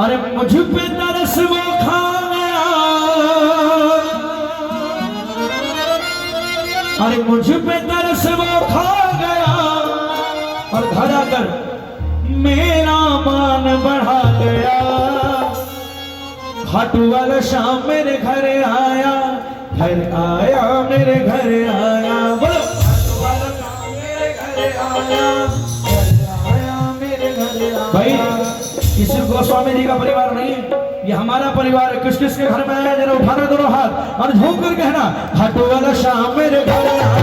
अरे मुझ पे तरस वो खा गया, अरे मुझ पे तरस वो खा गया और घर आकर मेरा मान बढ़ा गया। खाटू वाला शाम मेरे घर आया, घर आया मेरे घर आया, बोलो खाटू वाला शाम मेरे घर आया, घर आया मेरे घर आया। भाई किसी गोस्वामी जी का परिवार नहीं, ये हमारा परिवार है। किस किस के घर में आया जरा उठाना दोनों हाथ और झूम कर कहना खाटू वाला शाम मेरे घर आया,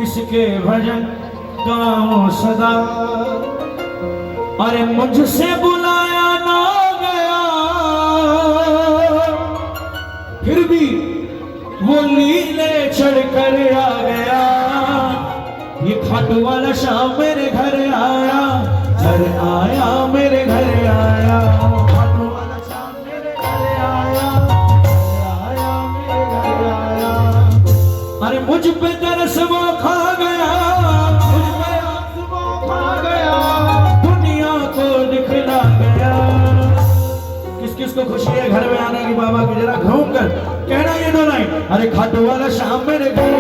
इसके भजन गाऊं सदा। अरे मुझसे बुलाया ना गया फिर भी वो लीले चढ़ कर आ गया। ये खाटू वाला शाम मेरे घर आया, घर आया मेरे घर आया। खाटू वाला शाम मेरे घर आया, आया मेरे घर आया। अरे मुझ पे तरस वो खा गया, मुझ पे आस वो खा गया, दुनिया को दिखला गया। किस किस को खुशी है घर में आने की बाबा की? जरा घूम कर कहना ये दो लाइन। अरे खाटू वाला शाम मेरे घर